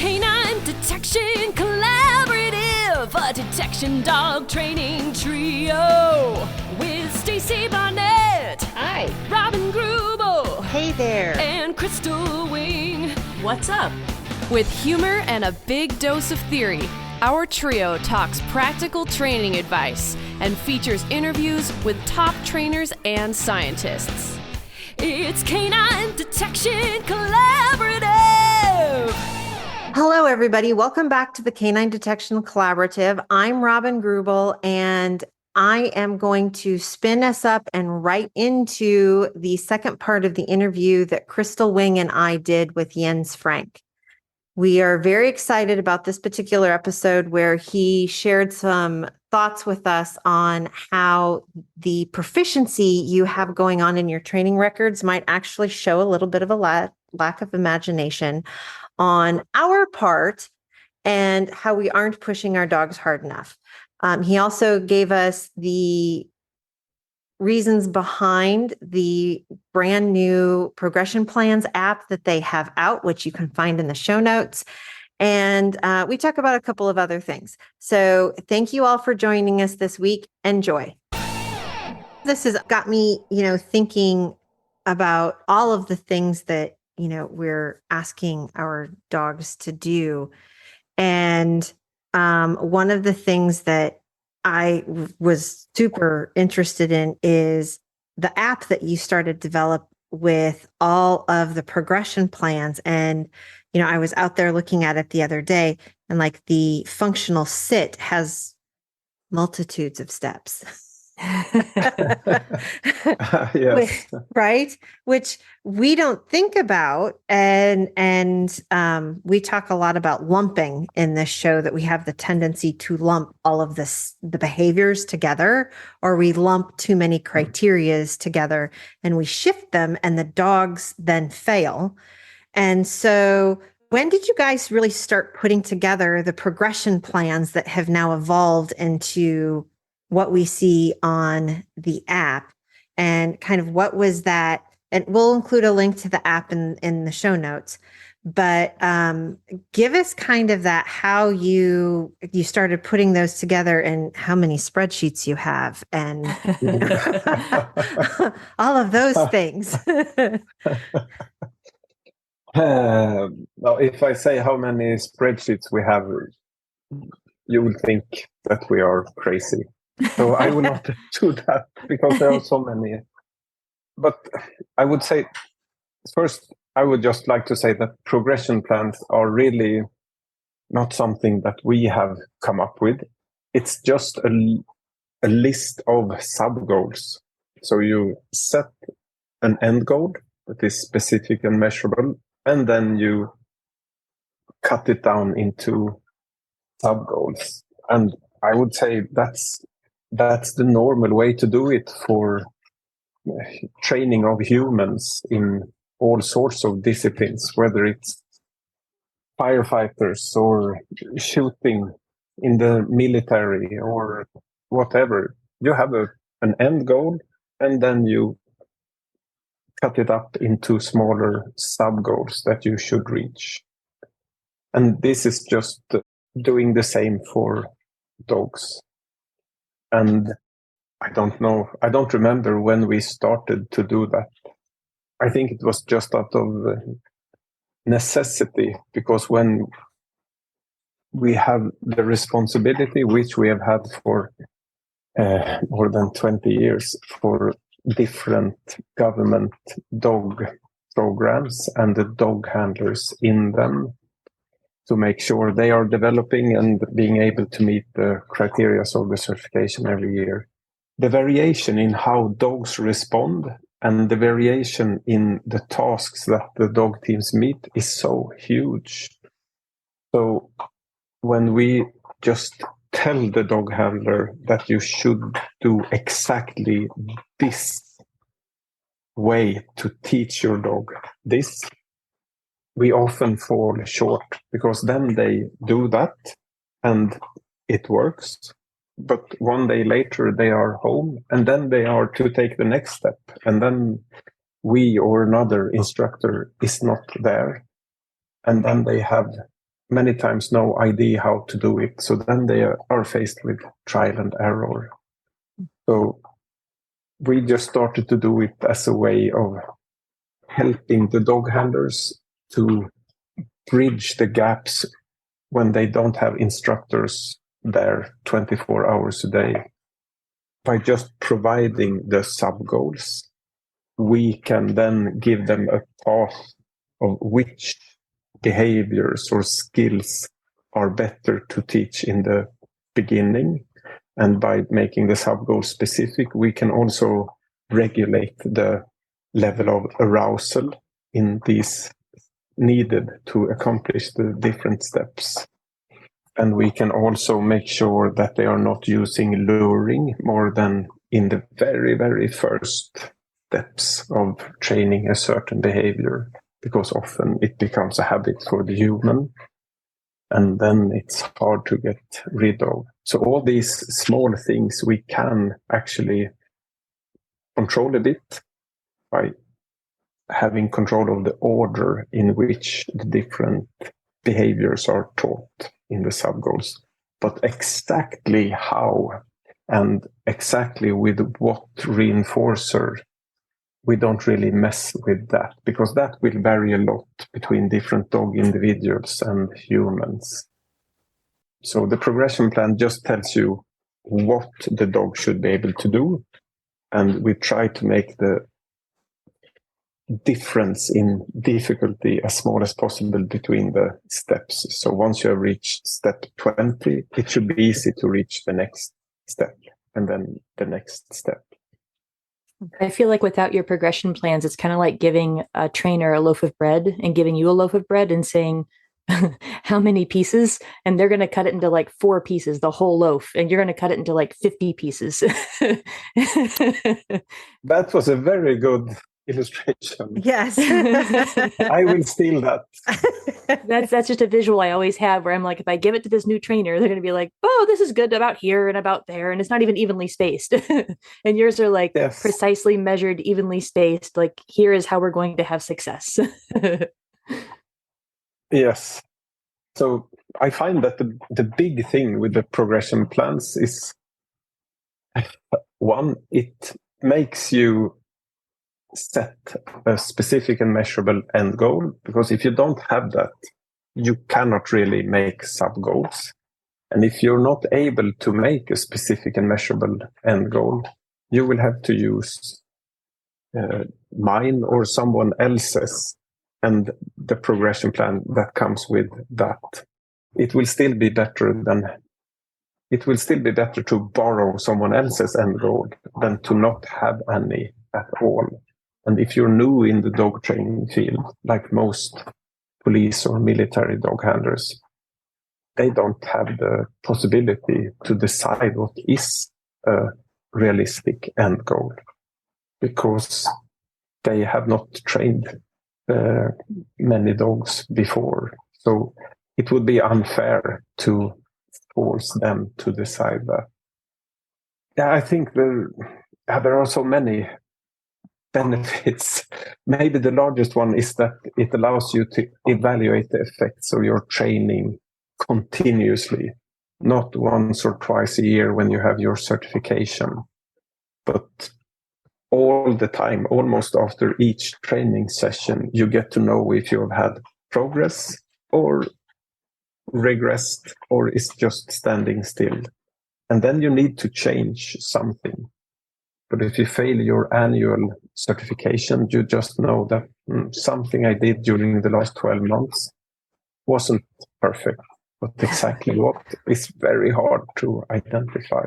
Canine Detection Collaborative, a detection dog training trio with Stacy Barnett. Hi. Robin Greubel. Hey there. And Crystal Wing. What's up? With humor and a big dose of theory, our trio talks practical training advice and features interviews with top trainers and scientists. It's Canine Detection Collaborative. Hello, everybody. Welcome back to the Canine Detection Collaborative. I'm Robin Greubel, and I am going to spin us up and right into the second part of the interview that Crystal Wing and I did with Jens Frank. We are very excited about this particular episode where he shared some thoughts with us on how the proficiency you have going on in your training records might actually show a little bit of a lack of imagination on our part and how we aren't pushing our dogs hard enough. He also gave us the reasons behind the brand new progression plans app that they have out, which you can find in the show notes. And we talk about a couple of other things. So thank you all for joining us this week. Enjoy. This has got me, thinking about all of the things that, we're asking our dogs to do. And one of the things that I was super interested in is the app that you started to develop with all of the progression plans. And, I was out there looking at it the other day, and like the functional sit has multitudes of steps. Yes. Right? Which we don't think about. And we talk a lot about lumping in this show, that we have the tendency to lump all of the behaviors together, or we lump too many criterias together and we shift them, and the dogs then fail. And so when did you guys really start putting together the progression plans that have now evolved into what we see on the app, and kind of what was that? And we'll include a link to the app in the show notes, but give us kind of that, how you started putting those together and how many spreadsheets you have and all of those things. Well, if I say how many spreadsheets we have, you will think that we are crazy. So I will not do that because there are so many. But I would say, first, I would just like to say that progression plans are really not something that we have come up with. It's just a list of sub-goals. So you set an end goal that is specific and measurable, and then you cut it down into sub-goals. And I would say that's the normal way to do it for training of humans in all sorts of disciplines, whether it's firefighters or shooting in the military or whatever. You have an end goal, and then you cut it up into smaller sub-goals that you should reach. And this is just doing the same for dogs. And I don't remember when we started to do that. I think it was just out of necessity, because when we have the responsibility, which we have had for more than 20 years, for different government dog programs and the dog handlers in them, to make sure they are developing and being able to meet the criteria of the certification every year. The variation in how dogs respond and the variation in the tasks that the dog teams meet is so huge. So when we just tell the dog handler that you should do exactly this way to teach your dog this, we often fall short, because then they do that and it works. But one day later they are home, and then they are to take the next step. And then we or another instructor is not there. And then they have many times no idea how to do it. So then they are faced with trial and error. So we just started to do it as a way of helping the dog handlers to bridge the gaps when they don't have instructors there 24 hours a day. By just providing the sub-goals, we can then give them a path of which behaviors or skills are better to teach in the beginning. And by making the sub-goal specific, we can also regulate the level of arousal in these needed to accomplish the different steps. And we can also make sure that they are not using luring more than in the very, very first steps of training a certain behavior, because often it becomes a habit for the human, and then it's hard to get rid of. So all these small things we can actually control a bit by having control of the order in which the different behaviors are taught in the sub-goals. But exactly how and exactly with what reinforcer, we don't really mess with that, because that will vary a lot between different dog individuals and humans. So the progression plan just tells you what the dog should be able to do, and we try to make the difference in difficulty as small as possible between the steps. So once you have reached step 20, it should be easy to reach the next step and then the next step. I feel like without your progression plans, it's kind of like giving a trainer a loaf of bread and giving you a loaf of bread and saying how many pieces, and they're going to cut it into like 4 pieces, the whole loaf, and you're going to cut it into like 50 pieces. That was a very good illustration. Yes. I will steal that. That's just a visual I always have, where I'm like, if I give it to this new trainer, they're going to be like, oh, this is good about here and about there, and it's not even evenly spaced. And yours are like precisely measured, evenly spaced, like here is how we're going to have success. Yes. So I find that the big thing with the progression plans is, one, it makes you set a specific and measurable end goal, because if you don't have that, you cannot really make sub goals. And if you're not able to make a specific and measurable end goal, you will have to use mine or someone else's and the progression plan that comes with that. It will still be better to borrow someone else's end goal than to not have any at all. And if you're new in the dog training field, like most police or military dog handlers, they don't have the possibility to decide what is a realistic end goal, because they have not trained many dogs before. So it would be unfair to force them to decide that. Yeah, I think there are so many benefits. Maybe the largest one is that it allows you to evaluate the effects of your training continuously, not once or twice a year when you have your certification, but all the time, almost after each training session, you get to know if you have had progress or regressed or is just standing still. And then you need to change something. But if you fail your annual certification, you just know that something I did during the last 12 months wasn't perfect, but exactly what is very hard to identify.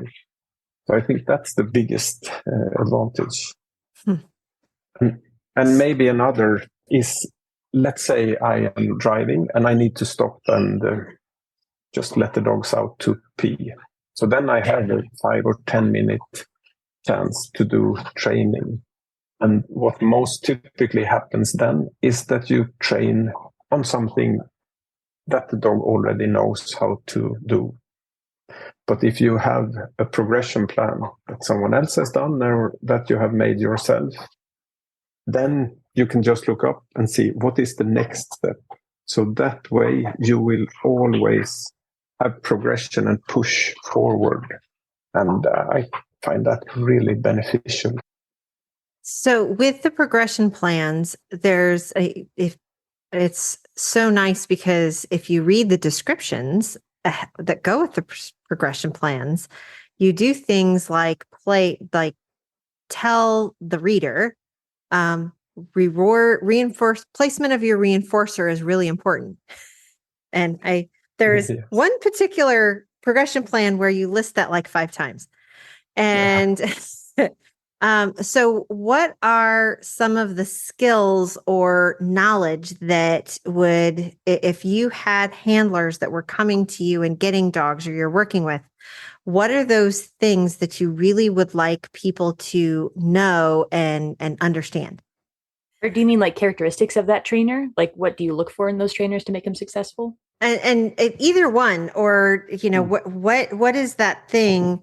So I think that's the biggest advantage. And maybe another is, let's say I am driving and I need to stop and just let the dogs out to pee. So then I have a 5 or 10 minute chance to do training. And what most typically happens then is that you train on something that the dog already knows how to do. But if you have a progression plan that someone else has done or that you have made yourself, then you can just look up and see what is the next step. So that way you will always have progression and push forward. And I find that really beneficial. So with the progression plans, it's so nice because if you read the descriptions that go with the progression plans, you do things like tell the reader, reinforce placement of your reinforcer is really important. And there's one particular progression plan where you list that like 5 times. And so what are some of the skills or knowledge that would, if you had handlers that were coming to you and getting dogs or you're working with, what are those things that you really would like people to know and understand? Or do you mean like characteristics of that trainer? Like what do you look for in those trainers to make them successful? And either one, or, what is that thing?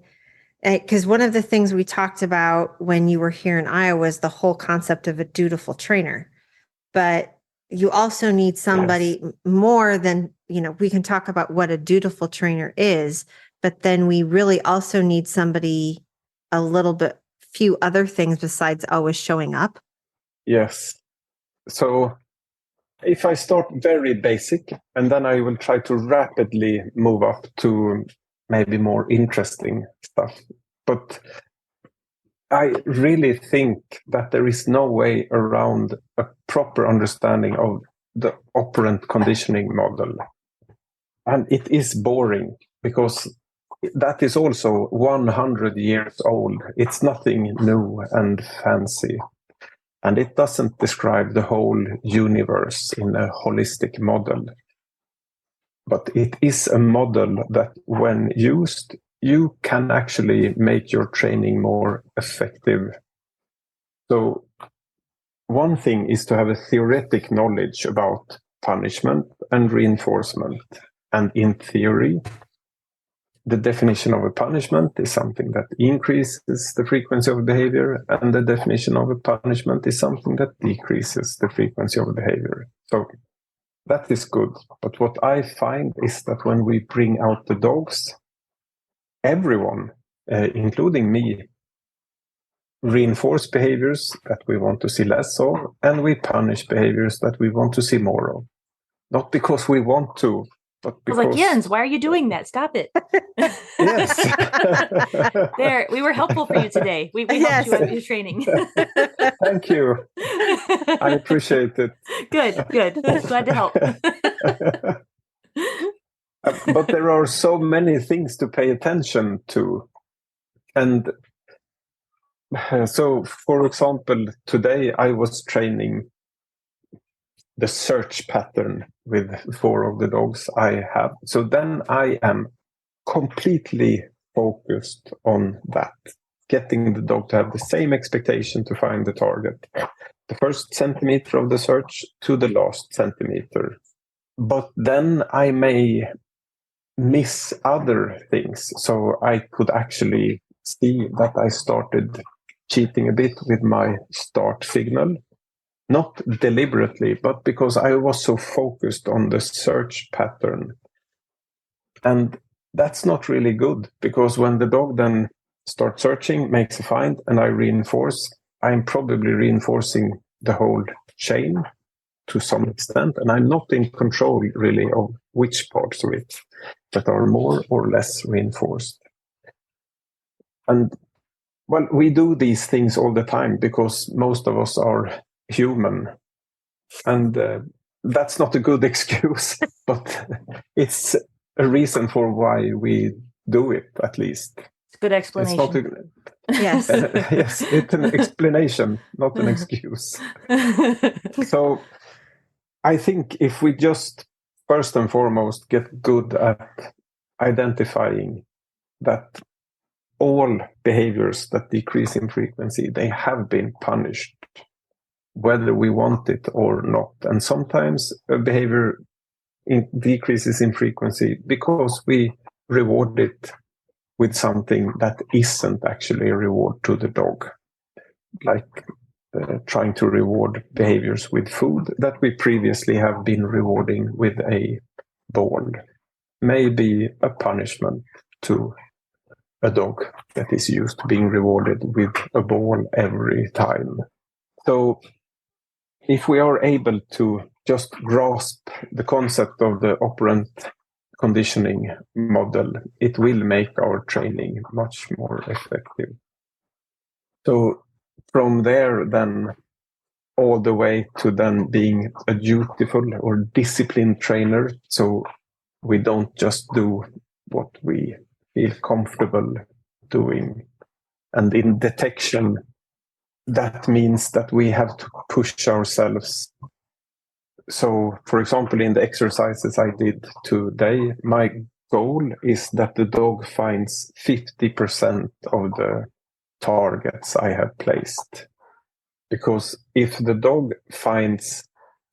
Because one of the things we talked about when you were here in Iowa is the whole concept of a dutiful trainer. But you also need somebody more than, we can talk about what a dutiful trainer is, but then we really also need somebody few other things besides always showing up. Yes. So if I start very basic, and then I will try to rapidly move up to maybe more interesting stuff. But I really think that there is no way around a proper understanding of the operant conditioning model. And it is boring because that is also 100 years old. It's nothing new and fancy. And it doesn't describe the whole universe in a holistic model. But it is a model that when used, you can actually make your training more effective. So one thing is to have a theoretic knowledge about punishment and reinforcement. And in theory, the definition of a punishment is something that increases the frequency of behavior, and the definition of a punishment is something that decreases the frequency of behavior. So that is good. But what I find is that when we bring out the dogs, everyone, including me, reinforce behaviors that we want to see less of, and we punish behaviors that we want to see more of. Not because we want to, but because... I was like, Jens, why are you doing that? Stop it. Yes. There, we were helpful for you today. We helped you with your training. Thank you. I appreciate it. Good. Glad to help. But there are so many things to pay attention to. And so, for example, today I was training the search pattern with 4 of the dogs I have. So then I am completely focused on that, getting the dog to have the same expectation to find the target. The first centimeter of the search to the last centimeter. But then I may miss other things. So I could actually see that I started cheating a bit with my start signal. Not deliberately, but because I was so focused on the search pattern. And that's not really good, because when the dog then starts searching, makes a find, and I reinforce, I'm probably reinforcing the whole chain to some extent, and I'm not in control really of which parts of it that are more or less reinforced. And well, we do these things all the time because most of us are human, and that's not a good excuse, but it's a reason for why we do it, at least. It's a good explanation. Yes. Yes, it's an explanation, not an excuse. So I think if we just first and foremost get good at identifying that all behaviors that decrease in frequency, they have been punished, whether we want it or not. And sometimes a behavior decreases in frequency because we reward it with something that isn't actually a reward to the dog. Like trying to reward behaviors with food that we previously have been rewarding with a ball. Maybe a punishment to a dog that is used to being rewarded with a ball every time. So if we are able to just grasp the concept of the operant conditioning model, it will make our training much more effective. So from there, then all the way to then being a dutiful or disciplined trainer. So we don't just do what we feel comfortable doing. And in detection, that means that we have to push ourselves. So, for example, in the exercises I did today, my goal is that the dog finds 50% of the targets I have placed. Because if the dog finds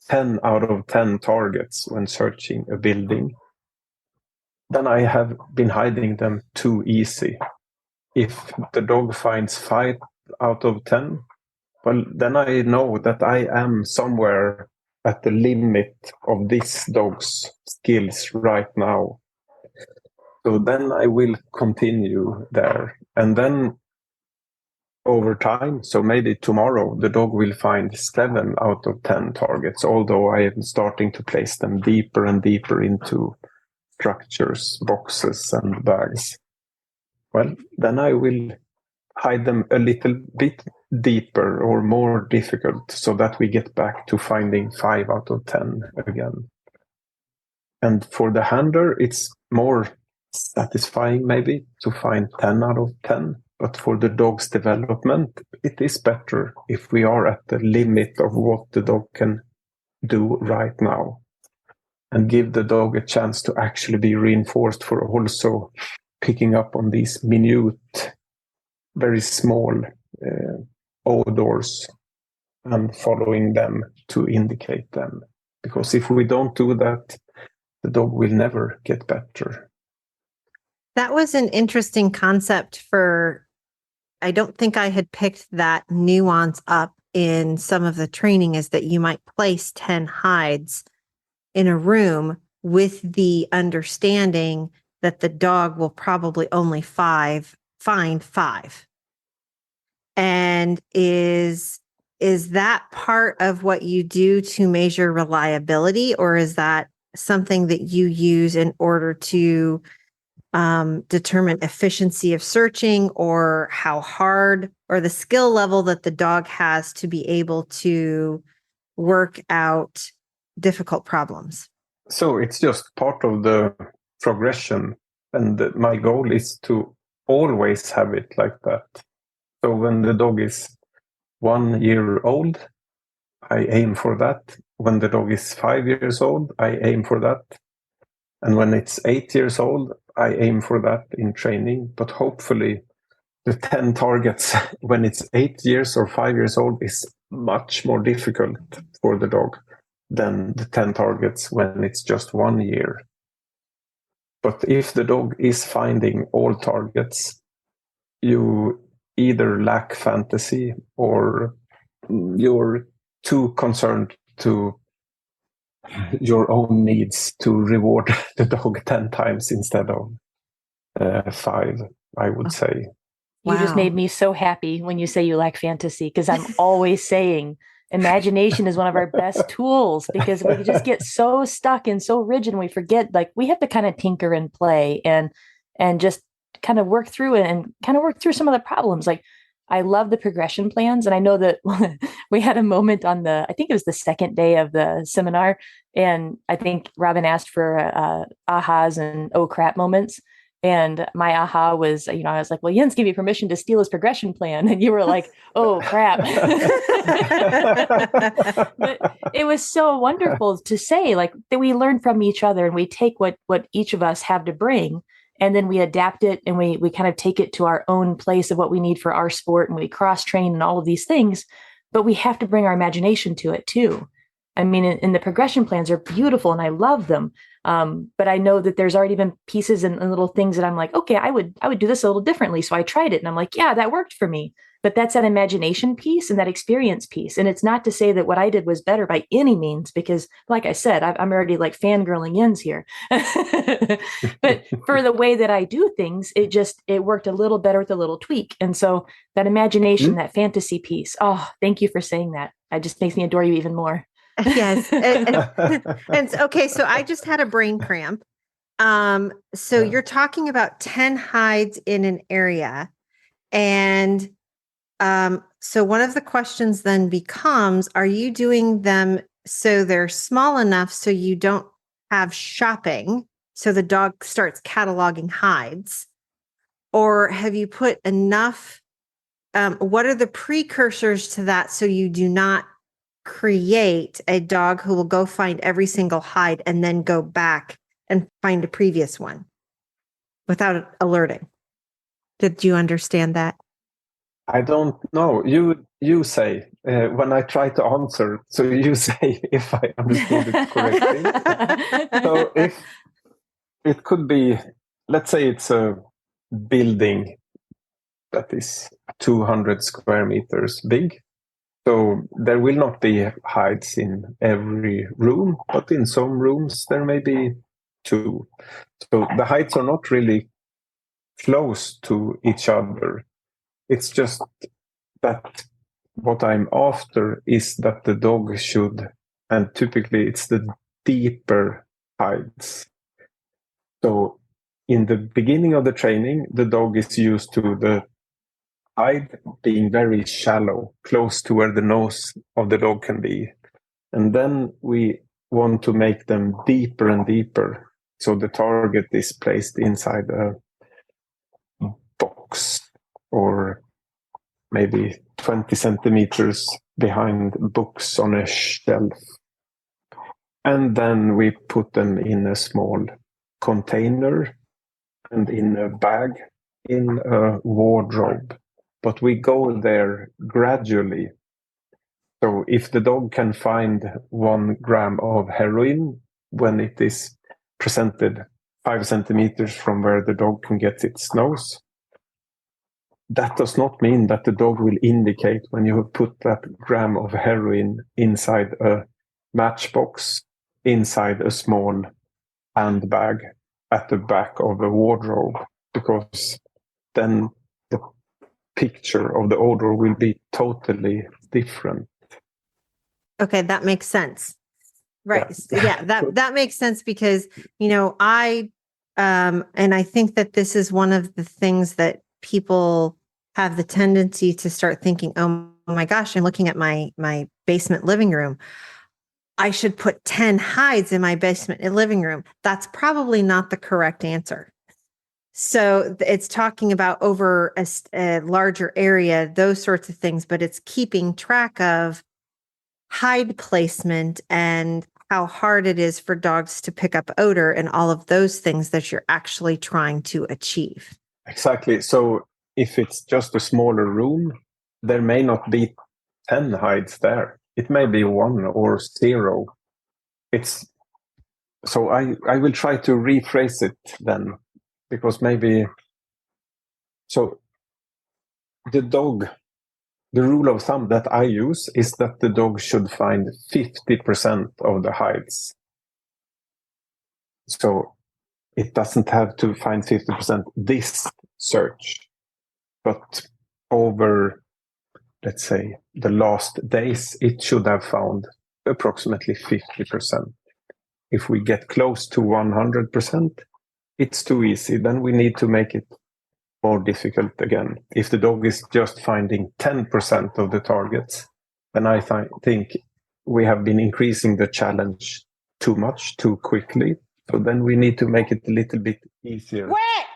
10 out of 10 targets when searching a building, then I have been hiding them too easy. If the dog finds 5 out of 10, well, then I know that I am somewhere at the limit of this dog's skills right now. So then I will continue there. And then over time, so maybe tomorrow, the dog will find 7 out of 10 targets, although I am starting to place them deeper and deeper into structures, boxes, and bags. Well, then I will hide them a little bit deeper or more difficult so that we get back to finding 5 out of 10 again. And for the handler, it's more satisfying maybe to find 10 out of 10. But for the dog's development, it is better if we are at the limit of what the dog can do right now, and give the dog a chance to actually be reinforced for also picking up on these minute, very small odors and following them to indicate them. Because if we don't do that, the dog will never get better. That was an interesting concept I don't think I had picked that nuance up in some of the training, is that you might place 10 hides in a room with the understanding that the dog will probably only find 5. And is that part of what you do to measure reliability, or is that something that you use in order to determine efficiency of searching, or how hard, or the skill level that the dog has to be able to work out difficult problems? So it's just part of the progression. And my goal is to always have it like that. So when the dog is 1 year old, I aim for that. When the dog is 5 years old, I aim for that. And when it's 8 years old, I aim for that in training. But hopefully the 10 targets when it's 8 years or 5 years old is much more difficult for the dog than the 10 targets when it's just 1 year. But if the dog is finding all targets, you either lack fantasy or you're too concerned to your own needs to reward the dog 10 times instead of 5, I would say. You just made me so happy when you say you lack fantasy, because I'm always saying imagination is one of our best tools, because we just get so stuck and so rigid and we forget, like, we have to kind of tinker and play and just kind of work through it and kind of work through some of the problems. Like, I love the progression plans. And I know that we had a moment on I think it was the second day of the seminar. And I think Robin asked for ahas and oh crap moments. And my aha was, I was like, well, Jens gave me permission to steal his progression plan. And you were like, oh crap. But it was so wonderful to say, like, that we learn from each other and we take what each of us have to bring. And then we adapt it and we kind of take it to our own place of what we need for our sport, and we cross train and all of these things, but we have to bring our imagination to it too. I mean, and the progression plans are beautiful and I love them. But I know that there's already been pieces and little things that I'm like, okay, I would do this a little differently. So I tried it and I'm like, yeah, that worked for me. But that's that imagination piece and that experience piece. And it's not to say that what I did was better by any means, because like I said, I'm already like fangirling Jens here. But for the way that I do things, it worked a little better with a little tweak. And so that imagination, that fantasy piece, oh, thank you for saying that. It just makes me adore you even more. Yes. And okay, so I just had a brain cramp. So you're talking about 10 hides in an area. And so one of the questions then becomes, are you doing them so they're small enough so you don't have shopping, so the dog starts cataloging hides? Or have you put enough, what are the precursors to that so you do not create a dog who will go find every single hide and then go back and find a previous one without alerting? Did you understand that? I don't know. You say when I try to answer, so you say if I understood it correctly. So if it could be, let's say it's a building that is 200 square meters big. So there will not be hides in every room, but in some rooms there may be 2. So the hides are not really close to each other. It's just that what I'm after is that the dog should, and typically it's the deeper hides. So in the beginning of the training, the dog is used to the hide being very shallow, close to where the nose of the dog can be. And then we want to make them deeper and deeper. So the target is placed inside a box or maybe 20 centimeters behind books on a shelf. And then we put them in a small container and in a bag, in a wardrobe. But we go there gradually. So if the dog can find 1 gram of heroin when it is presented 5 centimeters from where the dog can get its nose, that does not mean that the dog will indicate when you have put that gram of heroin inside a matchbox, inside a small handbag at the back of a wardrobe, because then the picture of the odor will be totally different. Okay, that makes sense. Right. Yeah, that makes sense because, I and I think that this is one of the things that people have the tendency to start thinking, oh my gosh, I'm looking at my basement living room. I should put 10 hides in my basement living room. That's probably not the correct answer. So it's talking about over a larger area, those sorts of things, but it's keeping track of hide placement and how hard it is for dogs to pick up odor and all of those things that you're actually trying to achieve. Exactly. So if it's just a smaller room, there may not be 10 hides there. It may be 1 or 0. So I will try to rephrase it then, because maybe, so the rule of thumb that I use is that the dog should find 50% of the hides. So it doesn't have to find 50% this search, but over, let's say, the last days, it should have found approximately 50%. If we get close to 100%, it's too easy. Then we need to make it more difficult again. If the dog is just finding 10% of the targets, then I think we have been increasing the challenge too much, too quickly. So then we need to make it a little bit easier. What?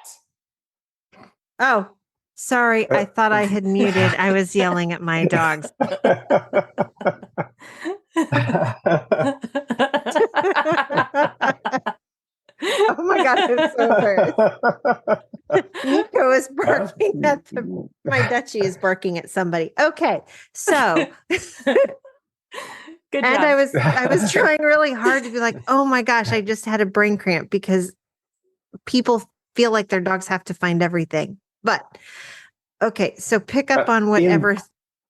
Oh, sorry. I thought I had muted. I was yelling at my dogs. Oh my God, I'm so embarrassed. Nico is barking at my Dutchie is barking at somebody. Okay, so Good and job. I was trying really hard to be like, oh my gosh, I just had a brain cramp because people feel like their dogs have to find everything. But Okay, so pick up on whatever.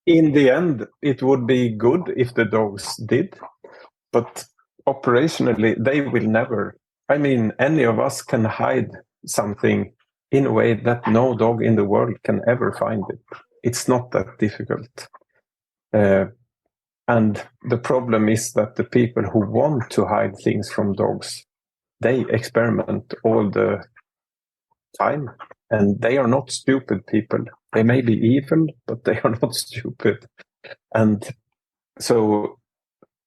In the end, it would be good if the dogs did, but operationally, they will never. I mean, any of us can hide something in a way that no dog in the world can ever find it. It's not that difficult. And the problem is that the people who want to hide things from dogs, they experiment all the time, and they are not stupid people. They may be evil, but they are not stupid. And so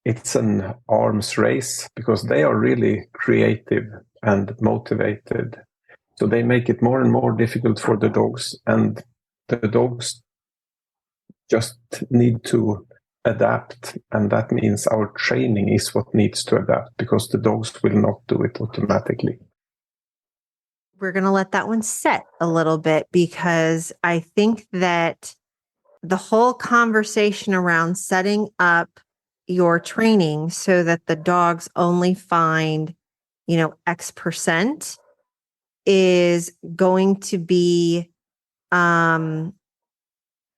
it's an arms race because they are really creative and motivated. So they make it more and more difficult for the dogs, and the dogs just need to adapt. And that means our training is what needs to adapt, because the dogs will not do it automatically. We're going to let that one set a little bit, because I think that the whole conversation around setting up your training so that the dogs only find, X percent is going to be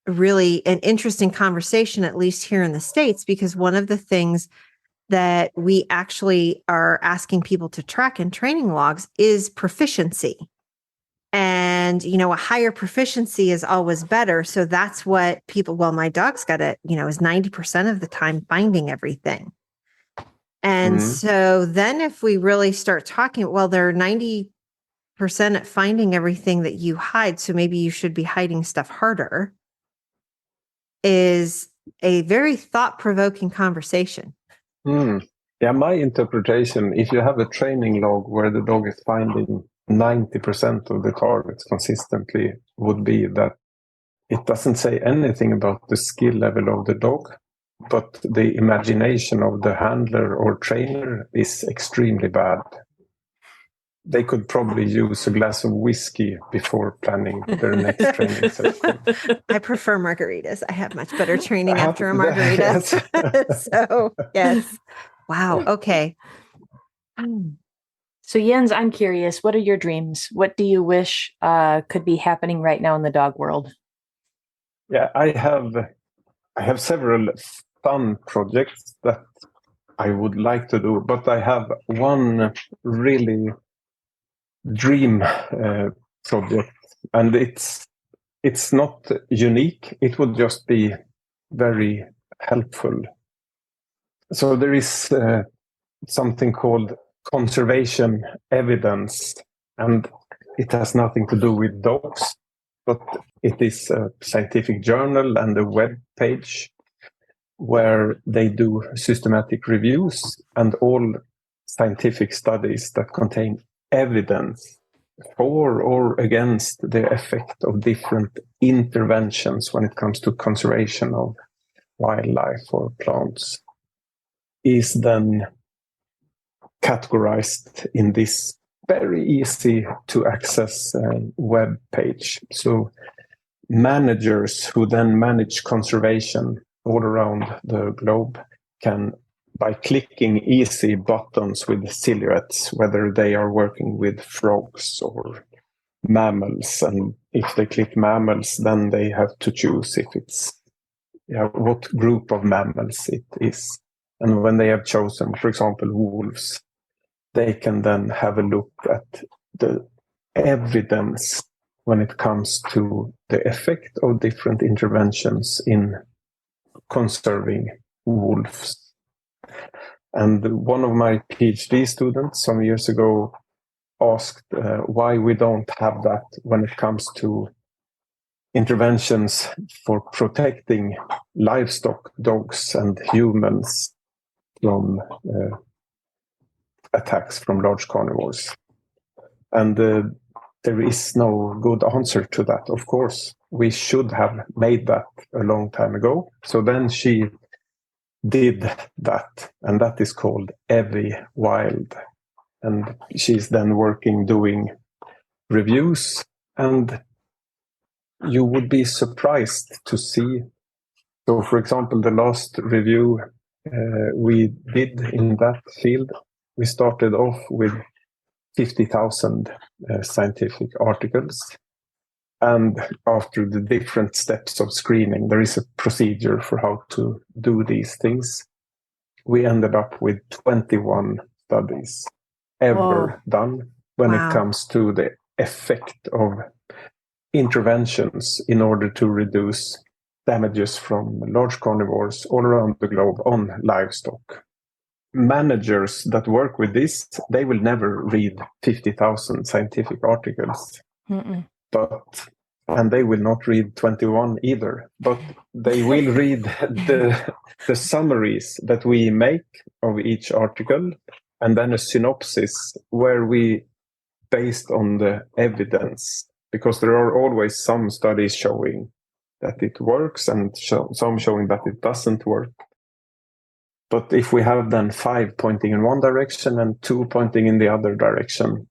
really an interesting conversation, at least here in the States, because one of the things that we actually are asking people to track in training logs is proficiency. And, a higher proficiency is always better. So that's what my dog's got it, is 90% of the time finding everything. And so then if we really start talking, well, they're 90% at finding everything that you hide, so maybe you should be hiding stuff harder, is a very thought-provoking conversation. Yeah, my interpretation, if you have a training log where the dog is finding 90% of the targets consistently, would be that it doesn't say anything about the skill level of the dog, but the imagination of the handler or trainer is extremely bad. They could probably use a glass of whiskey before planning their next training session. I prefer margaritas. I have much better training after a margarita. So, yes. Wow. Okay. So Jens, I'm curious, what are your dreams? What do you wish could be happening right now in the dog world? Yeah, I have several fun projects that I would like to do, but I have one really dream project, and it's not unique. It would just be very helpful. So there is something called conservation evidence, and it has nothing to do with dogs, but it is a scientific journal and a web page where they do systematic reviews, and all scientific studies that contain evidence for or against the effect of different interventions when it comes to conservation of wildlife or plants is then categorized in this very easy to access web page. So managers who then manage conservation all around the globe can, by clicking easy buttons with silhouettes, whether they are working with frogs or mammals, and if they click mammals, then they have to choose if it's what group of mammals it is. And when they have chosen, for example, wolves, they can then have a look at the evidence when it comes to the effect of different interventions in conserving wolves. And one of my PhD students some years ago asked why we don't have that when it comes to interventions for protecting livestock, dogs and humans from attacks from large carnivores. And there is no good answer to that. Of course, we should have made that a long time ago. So then she did that, and that is called Evie Wild. And she's then doing reviews, and you would be surprised to see. So, for example, the last review we did in that field, we started off with 50,000 scientific articles. And after the different steps of screening, there is a procedure for how to do these things. We ended up with 21 studies ever done when it comes to the effect of interventions in order to reduce damages from large carnivores all around the globe on livestock. Managers that work with this, they will never read 50,000 scientific articles. And they will not read 21 either, but they will read the summaries that we make of each article, and then a synopsis where we, based on the evidence, because there are always some studies showing that it works and some showing that it doesn't work. But if we have then 5 pointing in one direction and 2 pointing in the other direction,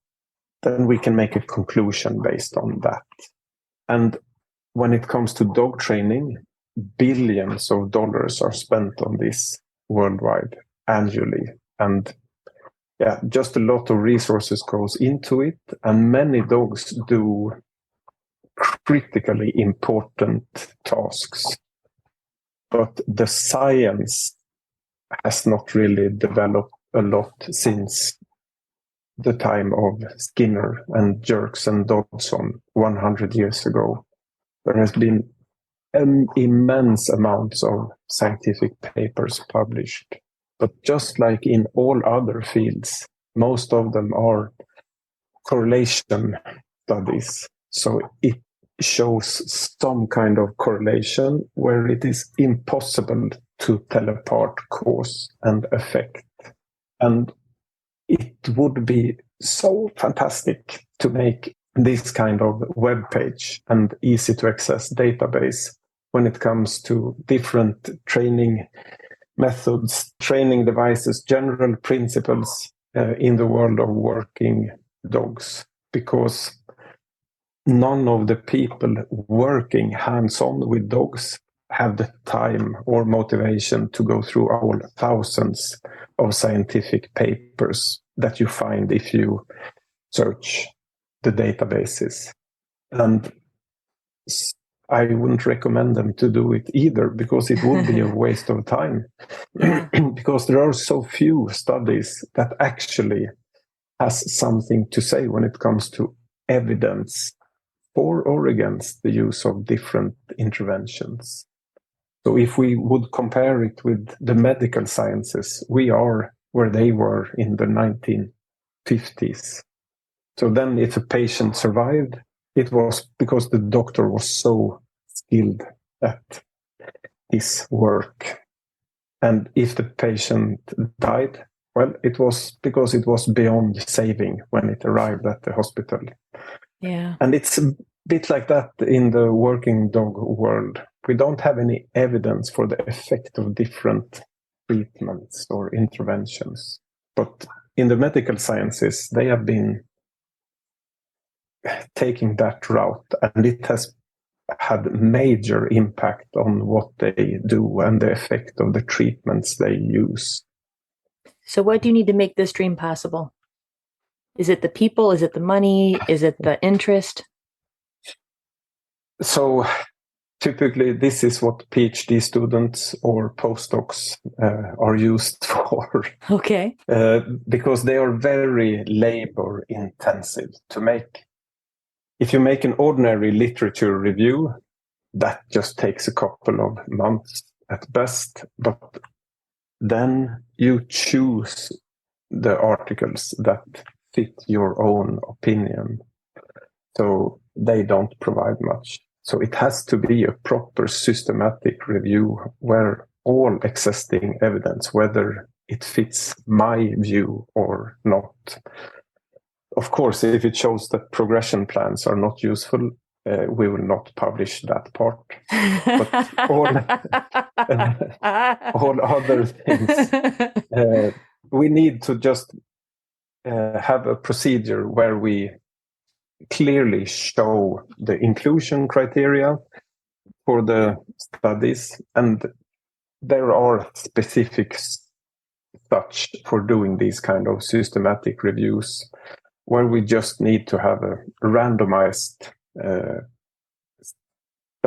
then we can make a conclusion based on that. And when it comes to dog training, billions of dollars are spent on this worldwide annually. And just a lot of resources goes into it. And many dogs do critically important tasks. But the science has not really developed a lot since the time of Skinner and Jerks and Dodson 100 years ago. There has been an immense amounts of scientific papers published. But just like in all other fields, most of them are correlation studies. So it shows some kind of correlation where it is impossible to tell apart cause and effect. And it would be so fantastic to make this kind of web page and easy to access database when it comes to different training methods, training devices, general principles in the world of working dogs, because none of the people working hands-on with dogs have the time or motivation to go through all thousands of scientific papers that you find if you search the databases. And I wouldn't recommend them to do it either, because it would be a waste of time. Because there are so few studies that actually has something to say when it comes to evidence for or against the use of different interventions. So if we would compare it with the medical sciences, we are where they were in the 1950s. So then if a patient survived, it was because the doctor was so skilled at his work. And if the patient died, well, it was because it was beyond saving when it arrived at the hospital. Yeah. And it's a bit like that in the working dog world. We don't have any evidence for the effect of different treatments or interventions. But in the medical sciences, they have been taking that route, and it has had major impact on what they do and the effect of the treatments they use. So what do you need to make this dream possible? Is it the people? Is it the money? Is it the interest? So typically this is what PhD students or postdocs are used for. Okay. Because they are very labor intensive to make. If you make an ordinary literature review, that just takes a couple of months at best, but then you choose the articles that fit your own opinion. So they don't provide much. So it has to be a proper systematic review where all existing evidence, whether it fits my view or not. Of course, if it shows that progression plans are not useful, we will not publish that part. But all other things, we need to just have a procedure where we clearly show the inclusion criteria for the studies, and there are specifics such for doing these kind of systematic reviews, where we just need to have a randomized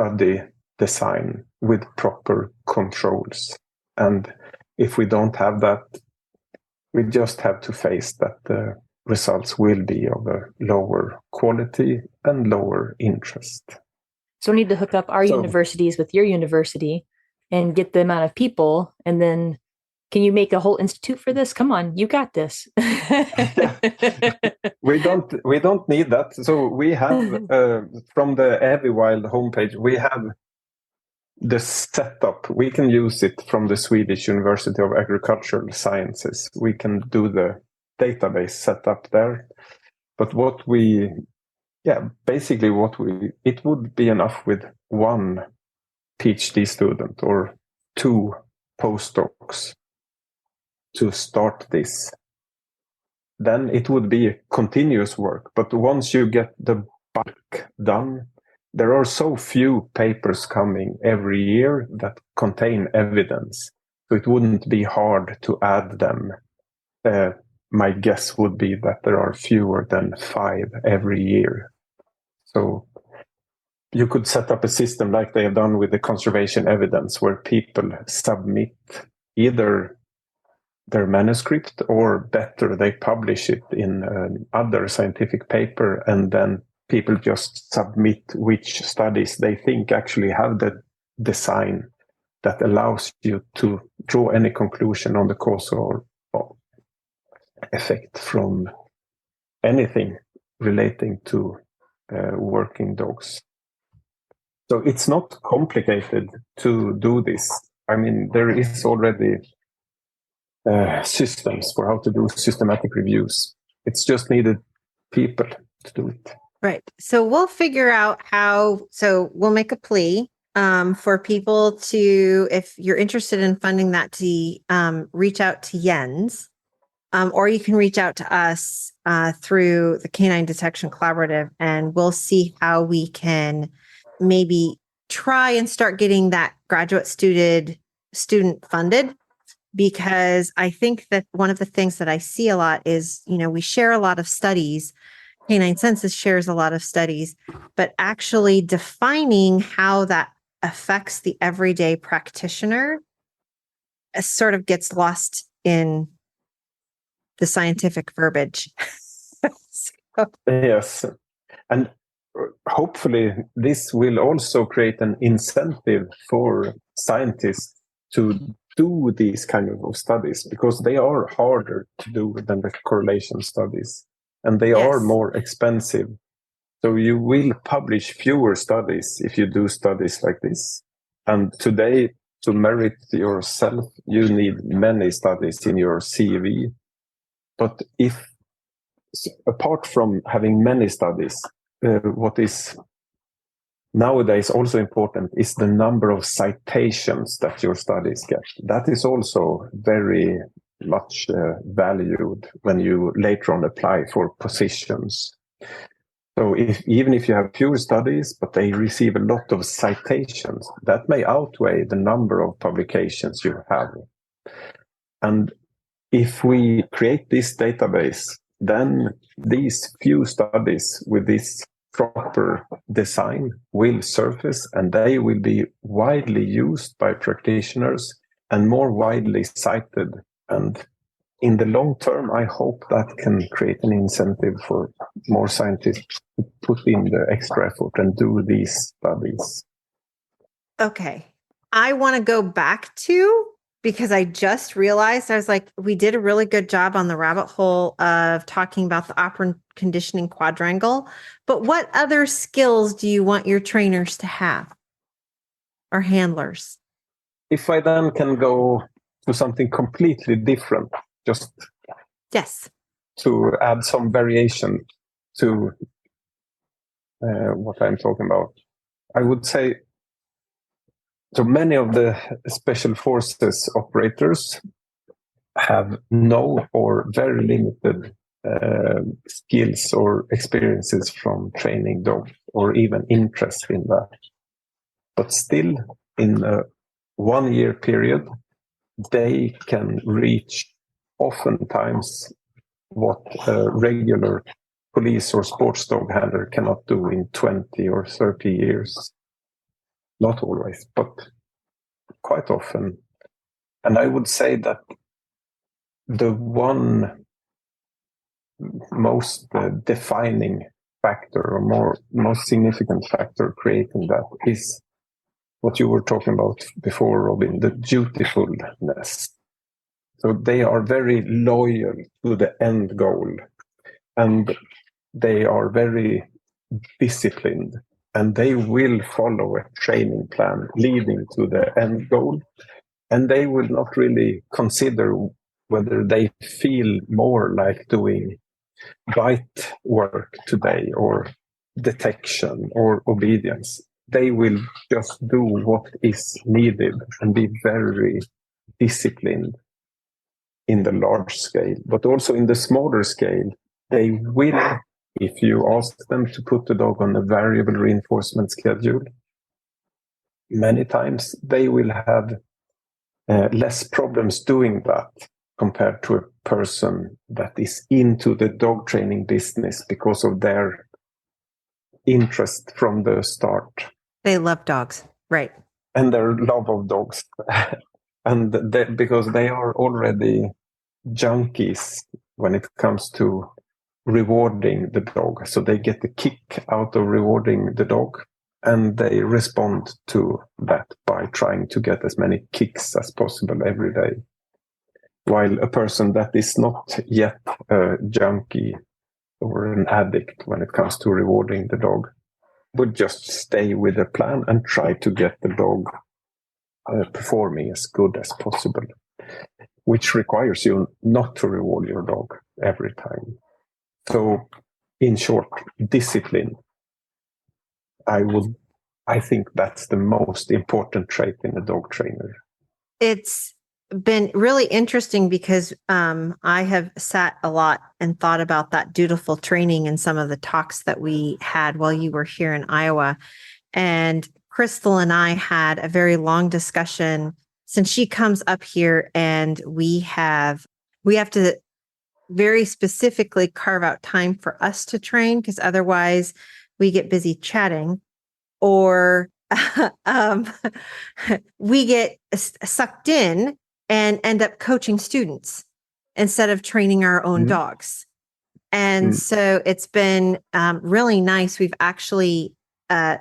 study design with proper controls. And if we don't have that, we just have to face that the results will be of a lower quality and lower interest. So we need to hook up our universities with your university and get the amount of people, and then can you make a whole institute for this? Come on, you got this. We don't need that. So we have from the Everwild homepage, we have the setup. We can use it from the Swedish University of Agricultural Sciences. We can do the database setup there. But it would be enough with one PhD student or two postdocs to start this. Then it would be continuous work. But once you get the bulk done, there are so few papers coming every year that contain evidence. So it wouldn't be hard to add them. My guess would be that there are fewer than 5 every year. So you could set up a system like they have done with the conservation evidence, where people submit either their manuscript, or better, they publish it in another scientific paper, and then people just submit which studies they think actually have the design that allows you to draw any conclusion on the causal effect from anything relating to working dogs. So it's not complicated to do this. I mean, there is already systems for how to do systematic reviews. It's just needed people to do it. Right. So we'll figure out how, so we'll make a plea for people to, if you're interested in funding that, to reach out to Jens, or you can reach out to us through the Canine Detection Collaborative, and we'll see how we can maybe try and start getting that graduate student funded. Because I think that one of the things that I see a lot is, we share a lot of studies. Canine Census shares a lot of studies, but actually defining how that affects the everyday practitioner sort of gets lost in the scientific verbiage. Yes. And hopefully this will also create an incentive for scientists to do these kind of studies, because they are harder to do than the correlation studies, and they are more expensive. So you will publish fewer studies if you do studies like this. And today, to merit yourself, you need many studies in your CV. But if, apart from having many studies, what is nowadays also important is the number of citations that your studies get. That is also very much valued when you later on apply for positions. So even if you have fewer studies, but they receive a lot of citations, that may outweigh the number of publications you have. And if we create this database, then these few studies with this proper design will surface, and they will be widely used by practitioners and more widely cited. And in the long term, I hope that can create an incentive for more scientists to put in the extra effort and do these studies. Okay. I want to go back to, because I just realized, I was like, we did a really good job on the rabbit hole of talking about the operant conditioning quadrangle, but what other skills do you want your trainers to have, or handlers? If I then can go to something completely different, just to add some variation to what I'm talking about, I would say, so many of the special forces operators have no or very limited skills or experiences from training dogs, or even interest in that. But still, in a 1 year period, they can reach oftentimes what a regular police or sports dog handler cannot do in 20 or 30 years. Not always, but quite often. And I would say that the one most defining factor or most significant factor creating that is what you were talking about before, Robin, the dutifulness. So they are very loyal to the end goal, and they are very disciplined, and they will follow a training plan leading to the end goal, and they will not really consider whether they feel more like doing bite work today or detection or obedience. They will just do what is needed and be very disciplined in the large scale, but also in the smaller scale. They will, if you ask them to put the dog on a variable reinforcement schedule, many times they will have less problems doing that compared to a person that is into the dog training business because of their interest from the start. They love dogs, right? And their love of dogs. And because they are already junkies when it comes to rewarding the dog. So they get the kick out of rewarding the dog, and they respond to that by trying to get as many kicks as possible every day. While a person that is not yet a junkie or an addict when it comes to rewarding the dog would just stay with the plan and try to get the dog performing as good as possible, which requires you not to reward your dog every time. So, in short, discipline. I think that's the most important trait in a dog trainer. It's been really interesting because I have sat a lot and thought about that dutiful training in some of the talks that we had while you were here in Iowa. And Crystal and I had a very long discussion since she comes up here, and we have to very specifically carve out time for us to train, because otherwise we get busy chatting, or we get sucked in and end up coaching students instead of training our own dogs. And so it's been really nice. We've actually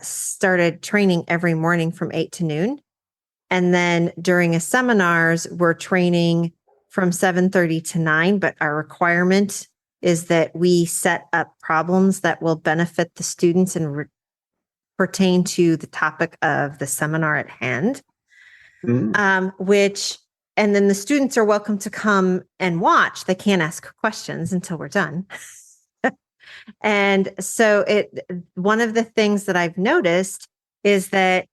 started training every morning from 8 to noon. And then during a seminars, we're training from 7:30 to 9. But our requirement is that we set up problems that will benefit the students and pertain to the topic of the seminar at hand, and then the students are welcome to come and watch. They can't ask questions until we're done. And so one of the things that I've noticed is that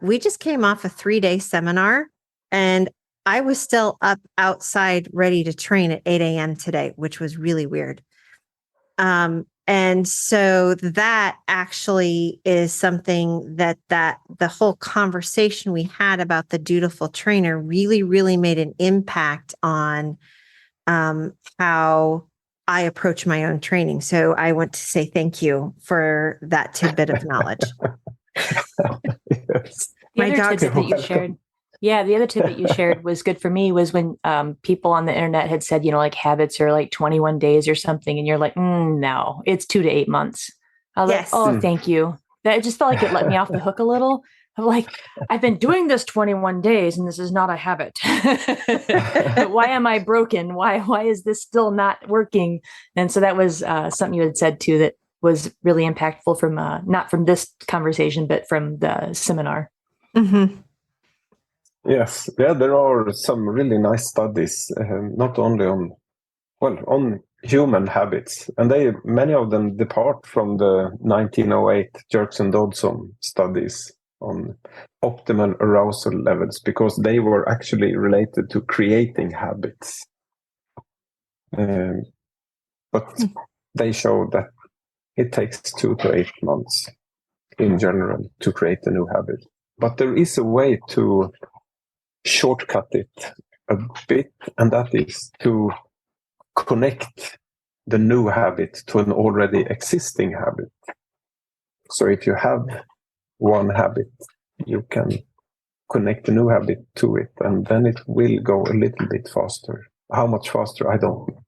we just came off a 3-day seminar, and I was still up outside ready to train at 8 a.m. today, which was really weird. And so that actually is something that the whole conversation we had about the dutiful trainer really, really made an impact on how I approach my own training. So I want to say thank you for that tidbit of knowledge. Yes. The other tidbit that you shared. Yeah, the other tip that you shared was good for me was when people on the internet had said, like habits are like 21 days or something. And you're like, no, it's 2 to 8 months. I was like, oh, thank you. That just felt like it let me off the hook a little. I'm like, I've been doing this 21 days and this is not a habit. Why am I broken? Why is this still not working? And so that was something you had said too, that was really impactful from not from this conversation, but from the seminar. Mm-hmm. Yes, there are some really nice studies, not only on human habits, and many of them depart from the 1908 Jerks and Dodson studies on optimal arousal levels, because they were actually related to creating habits. But they show that it takes 2 to 8 months in general to create a new habit. But there is a way to shortcut it a bit, and that is to connect the new habit to an already existing habit. So if you have one habit you can connect a new habit to it, and then it will go a little bit faster. How much faster, I don't know.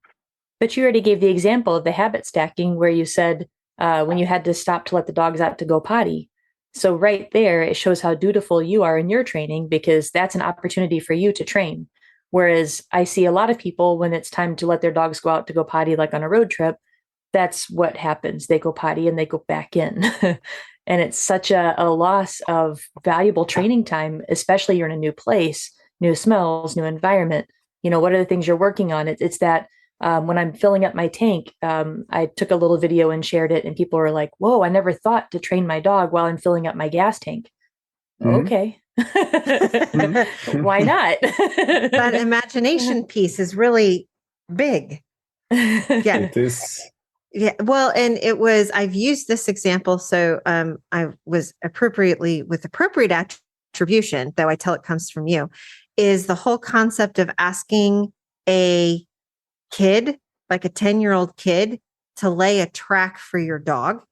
But you already gave the example of the habit stacking where you said when you had to stop to let the dogs out to go potty. So right there, it shows how dutiful you are in your training, because that's an opportunity for you to train. Whereas I see a lot of people, when it's time to let their dogs go out to go potty, like on a road trip, that's what happens. They go potty and they go back in. And it's such a loss of valuable training time, especially you're in a new place, new smells, new environment. What are the things you're working on? It's that when I'm filling up my tank, I took a little video and shared it, and people were like, whoa, I never thought to train my dog while I'm filling up my gas tank. Mm-hmm. Okay. Why not? That imagination piece is really big. Yeah. It is. Yeah. Well, and I've used this example. So I was with appropriate attribution, though I tell it comes from you, is the whole concept of asking a kid, like a 10-year-old kid, to lay a track for your dog.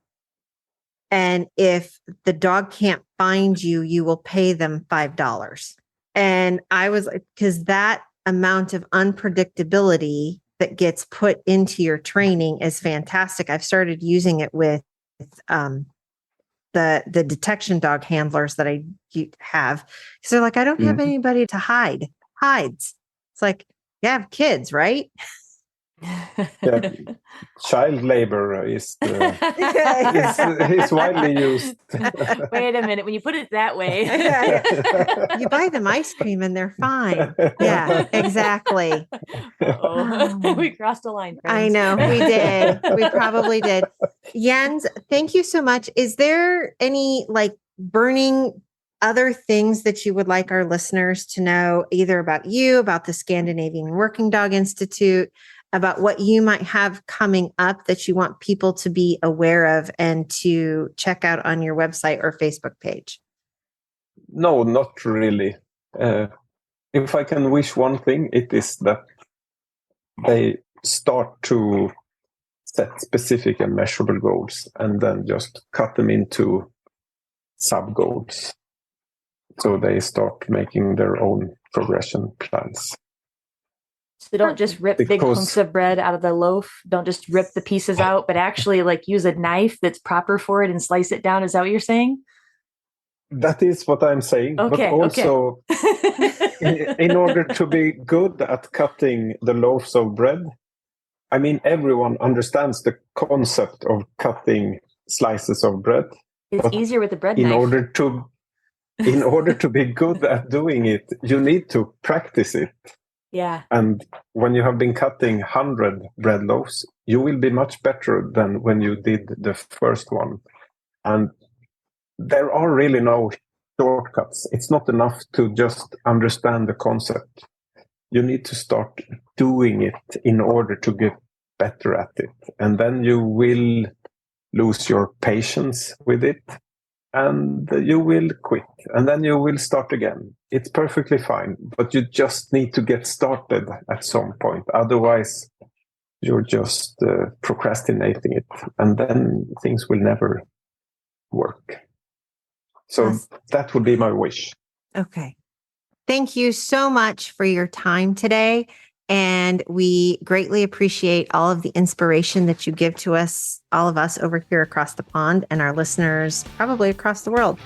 And if the dog can't find you, you will pay them $5. And I was like, because that amount of unpredictability that gets put into your training is fantastic. I've started using it with the detection dog handlers that I have. So like, I don't have anybody to hides. It's like, you have kids, right? Yeah. Child labor is widely used. Wait a minute, when you put it that way. You buy them ice cream and they're fine. Yeah, exactly. We crossed a line, friends. I know, we did. We probably did. Jens, thank you so much. Is there any burning other things that you would like our listeners to know, either about you, about the Scandinavian Working Dog Institute, about what you might have coming up that you want people to be aware of and to check out on your website or Facebook page? No, not really. If I can wish one thing, it is that they start to set specific and measurable goals and then just cut them into sub-goals. So they start making their own progression plans. So don't just rip big hunks of bread out of the loaf. Don't just rip the pieces out, but actually use a knife that's proper for it and slice it down. Is that what you're saying? That is what I'm saying. Okay, but also, in order to be good at cutting the loaves of bread, I mean, everyone understands the concept of cutting slices of bread. It's easier with the bread knife. In order to be good at doing it, you need to practice it. Yeah. And when you have been cutting 100 bread loaves, you will be much better than when you did the first one. And there are really no shortcuts. It's not enough to just understand the concept. You need to start doing it in order to get better at it. And then you will lose your patience with it. And you will quit, and then you will start again. It's perfectly fine, but you just need to get started at some point. Otherwise, you're just procrastinating it, and then things will never work. So that would be my wish. Okay. Thank you so much for your time today. And we greatly appreciate all of the inspiration that you give to us, all of us over here across the pond and our listeners probably across the world.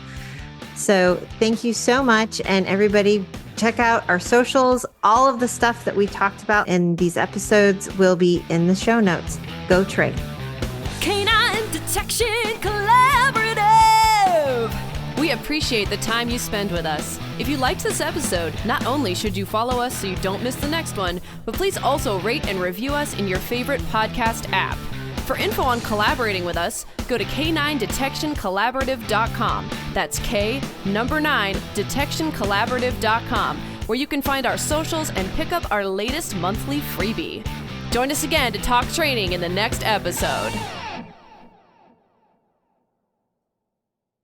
So thank you so much. And everybody, check out our socials. All of the stuff that we talked about in these episodes will be in the show notes. Go train. Canine Detection Collaborative. We appreciate the time you spend with us. If you liked this episode, not only should you follow us so you don't miss the next one, but please also rate and review us in your favorite podcast app. For info on collaborating with us, go to k9detectioncollaborative.com. That's K9detectioncollaborative.com, where you can find our socials and pick up our latest monthly freebie. Join us again to talk training in the next episode.